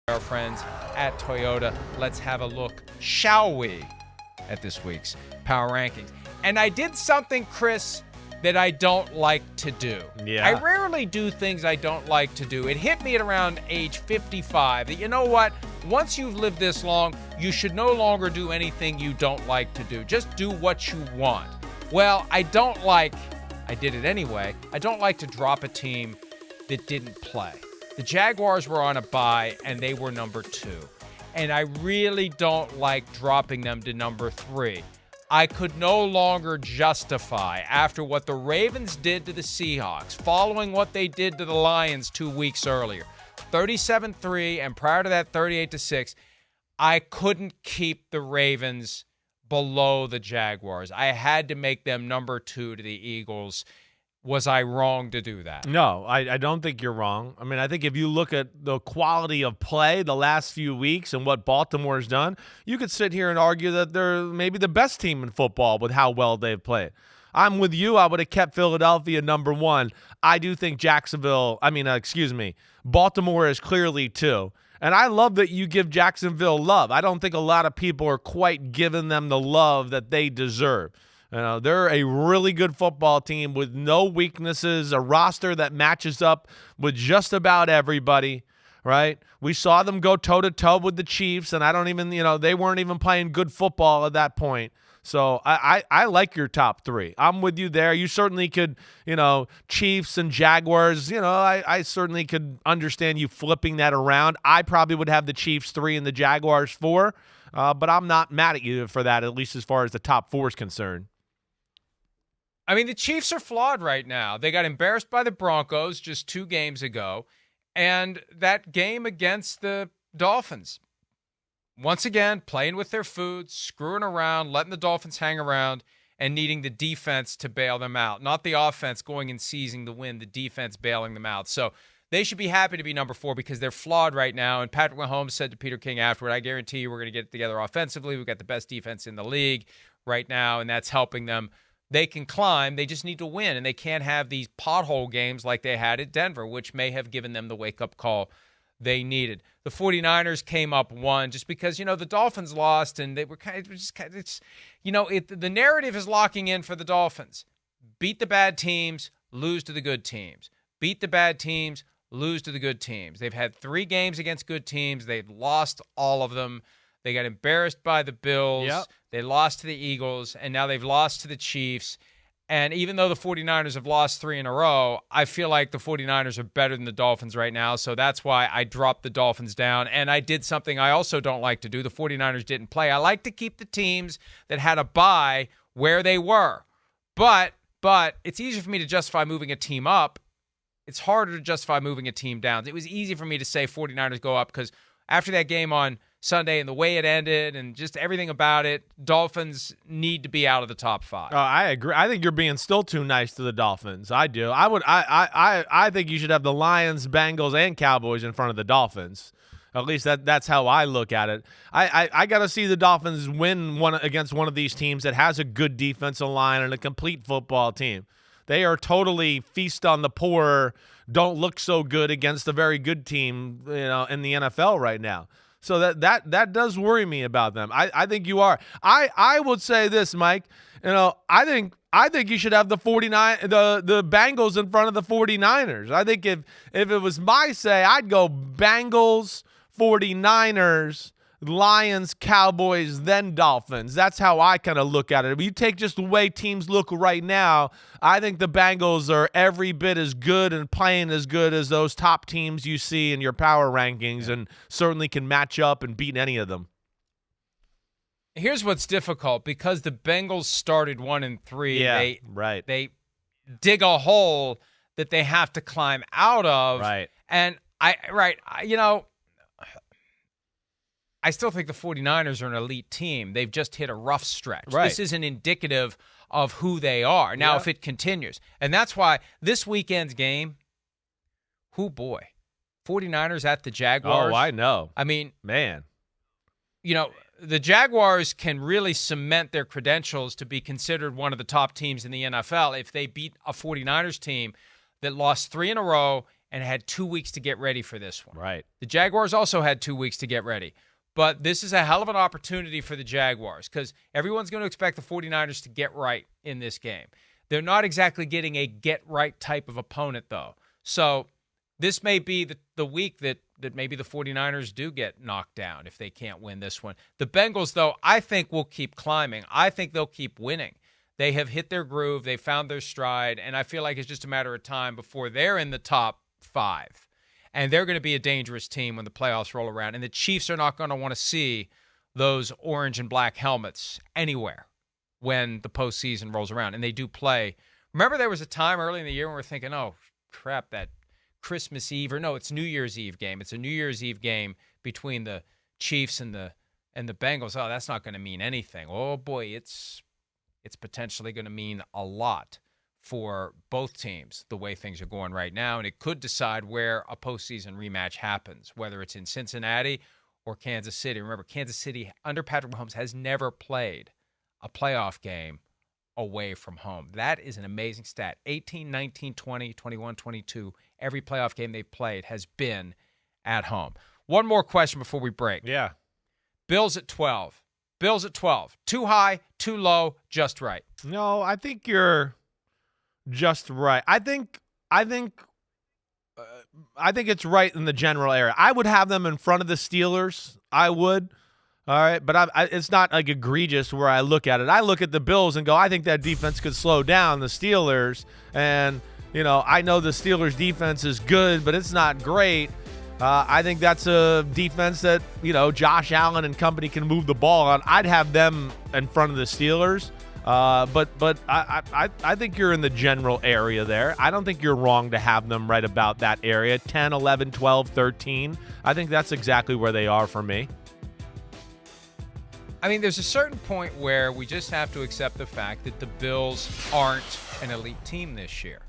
Our friends at Toyota. Let's have a look, shall we, at this week's Power Rankings. And I did something, Chris, that I don't like to do. Yeah. I rarely do things I don't like to do. It hit me at around age 55 that, you know what, once you've lived this long, you should no longer do anything you don't like to do. Just do what you want. Well, I did it anyway, I don't like to drop a team that didn't play. The Jaguars were on a bye, and they were number 2. And I really don't like dropping them to number 3. I could no longer justify, after what the Ravens did to the Seahawks, following what they did to the Lions 2 weeks earlier, 37-3, and prior to that, 38-6, I couldn't keep the Ravens below the Jaguars. I had to make them number 2 to the Eagles. Was I wrong to do that? No, I don't think you're wrong. I mean, I think if you look at the quality of play the last few weeks and what Baltimore's done, you could sit here and argue that they're maybe the best team in football with how well they've played. I'm with you. I would have kept Philadelphia number 1. I do think Baltimore is clearly 2. And I love that you give Jacksonville love. I don't think a lot of people are quite giving them the love that they deserve. They're a really good football team with no weaknesses, a roster that matches up with just about everybody, right? We saw them go toe-to-toe with the Chiefs, and they weren't even playing good football at that point. So I like your top 3. I'm with you there. You certainly could, Chiefs and Jaguars, I certainly could understand you flipping that around. I probably would have the Chiefs 3 and the Jaguars 4, but I'm not mad at you for that, at least as far as the top 4 is concerned. I mean, the Chiefs are flawed right now. They got embarrassed by the Broncos just 2 games ago. And that game against the Dolphins, once again, playing with their food, screwing around, letting the Dolphins hang around, and needing the defense to bail them out. Not the offense going and seizing the win, the defense bailing them out. So they should be happy to be number 4 because they're flawed right now. And Patrick Mahomes said to Peter King afterward, I guarantee you we're going to get it together offensively. We've got the best defense in the league right now, and that's helping them. They can climb. They just need to win, and they can't have these pothole games like they had at Denver, which may have given them the wake-up call they needed. The 49ers came up 1 just because, the Dolphins lost, and they were the narrative is locking in for the Dolphins. Beat the bad teams, lose to the good teams. Beat the bad teams, lose to the good teams. They've had 3 games against good teams. They've lost all of them. They got embarrassed by the Bills. Yep. They lost to the Eagles, and now they've lost to the Chiefs. And even though the 49ers have lost 3 in a row, I feel like the 49ers are better than the Dolphins right now, so that's why I dropped the Dolphins down. And I did something I also don't like to do. The 49ers didn't play. I like to keep the teams that had a bye where they were. But it's easier for me to justify moving a team up. It's harder to justify moving a team down. It was easy for me to say 49ers go up because after that game on Sunday and the way it ended and just everything about it, Dolphins need to be out of the top 5. I agree. I think you're being still too nice to the Dolphins. I do. I think you should have the Lions, Bengals, and Cowboys in front of the Dolphins. At least that's how I look at it. I got to see the Dolphins win against one of these teams that has a good defensive line and a complete football team. They are totally feast on the poor, don't look so good against a very good team, in the NFL right now. So that does worry me about them. I think you are. I would say this, Mike. I think you should have the Bengals in front of the 49ers. I think if it was my say, I'd go Bengals, 49ers, Lions, Cowboys, then Dolphins. That's how I kind of look at it. If you take just the way teams look right now, I think the Bengals are every bit as good and playing as good as those top teams you see in your power rankings, and certainly can match up and beat any of them. Here's what's difficult, because the Bengals started 1-3. Right. They dig a hole that they have to climb out of. Right. And I still think the 49ers are an elite team. They've just hit a rough stretch. Right. This isn't indicative of who they are. Now, if it continues. And that's why this weekend's game, 49ers at the Jaguars. Oh, I know. I mean, man. The Jaguars can really cement their credentials to be considered one of the top teams in the NFL if they beat a 49ers team that lost 3 in a row and had 2 weeks to get ready for this one. Right. The Jaguars also had 2 weeks to get ready. But this is a hell of an opportunity for the Jaguars because everyone's going to expect the 49ers to get right in this game. They're not exactly getting a get-right type of opponent, though. So this may be the week that maybe the 49ers do get knocked down if they can't win this one. The Bengals, though, I think will keep climbing. I think they'll keep winning. They have hit their groove. They found their stride, and I feel like it's just a matter of time before they're in the top 5. And they're going to be a dangerous team when the playoffs roll around. And the Chiefs are not going to want to see those orange and black helmets anywhere when the postseason rolls around. And they do play. Remember there was a time early in the year when we were thinking, oh, crap, that Christmas Eve, or no, it's New Year's Eve game. It's a New Year's Eve game between the Chiefs and the Bengals. Oh, that's not going to mean anything. Oh, boy, it's potentially going to mean a lot for both teams, the way things are going right now, and it could decide where a postseason rematch happens, whether it's in Cincinnati or Kansas City. Remember, Kansas City, under Patrick Mahomes, has never played a playoff game away from home. That is an amazing stat. 18, 19, 20, 21, 22, every playoff game they've played has been at home. One more question before we break. Yeah. Bills at 12. Bills at 12. Too high, too low, just right. No, I think you're just right. I think it's right in the general area. I would have them in front of the Steelers. I would. All right, but it's not like egregious where I look at it. I look at the Bills and go, I think that defense could slow down the Steelers. And, I know the Steelers defense is good, but it's not great. I think that's a defense that, Josh Allen and company can move the ball on. I'd have them in front of the Steelers. But I think you're in the general area there. I don't think you're wrong to have them right about that area. 10, 11, 12, 13. I think that's exactly where they are for me. I mean, there's a certain point where we just have to accept the fact that the Bills aren't an elite team this year.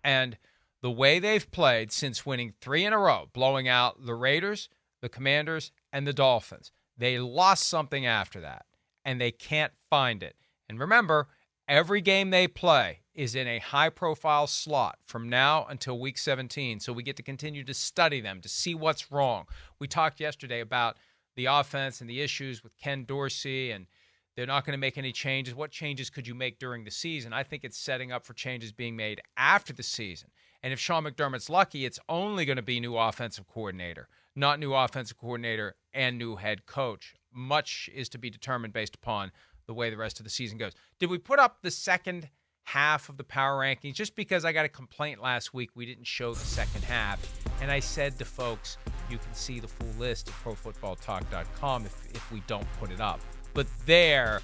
And the way they've played since winning 3 in a row, blowing out the Raiders, the Commanders, and the Dolphins, they lost something after that, and they can't find it. And remember, every game they play is in a high-profile slot from now until Week 17, so we get to continue to study them, to see what's wrong. We talked yesterday about the offense and the issues with Ken Dorsey, and they're not going to make any changes. What changes could you make during the season? I think it's setting up for changes being made after the season. And if Sean McDermott's lucky, it's only going to be new offensive coordinator, not new offensive coordinator and new head coach. Much is to be determined based upon the way the rest of the season goes. Did we put up the second half of the power rankings? Just because I got a complaint last week, we didn't show the second half. And I said to folks, you can see the full list at profootballtalk.com if we don't put it up. But there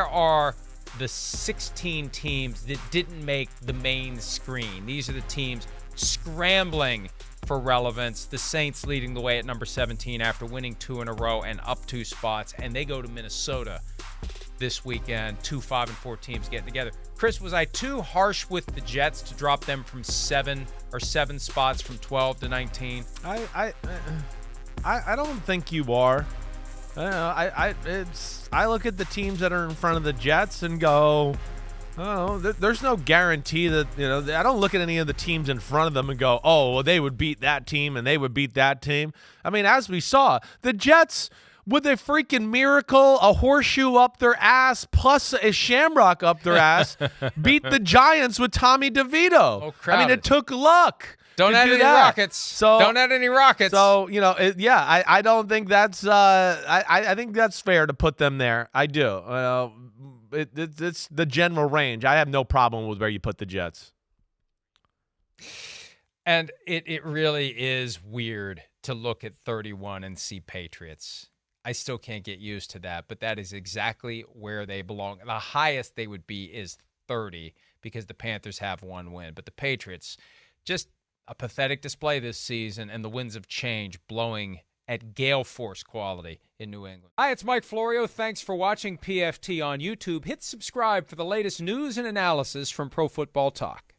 are the 16 teams that didn't make the main screen. These are the teams scrambling for relevance. The Saints leading the way at number 17 after winning 2 in a row and up 2 spots. And they go to Minnesota this weekend. 2 5-4 teams getting together. Chris, was I too harsh with the Jets to drop them from 7 spots from 12 to 19? I don't think you are. I look at the teams that are in front of the Jets and go, oh, there's no guarantee that, I don't look at any of the teams in front of them and go, oh, well, they would beat that team and they would beat that team. I mean, as we saw, the Jets, with a freaking miracle, a horseshoe up their ass, plus a shamrock up their ass, beat the Giants with Tommy DeVito. Oh, I mean, it took luck. Don't add any rockets. Don't add any rockets. So, I don't think that's I think that's fair to put them there. I do. It's the general range. I have no problem with where you put the Jets. And it really is weird to look at 31 and see Patriots. I still can't get used to that, but that is exactly where they belong. The highest they would be is 30 because the Panthers have 1 win. But the Patriots, just a pathetic display this season, and the winds of change blowing at gale force quality in New England. Hi, it's Mike Florio. Thanks for watching PFT on YouTube. Hit subscribe for the latest news and analysis from Pro Football Talk.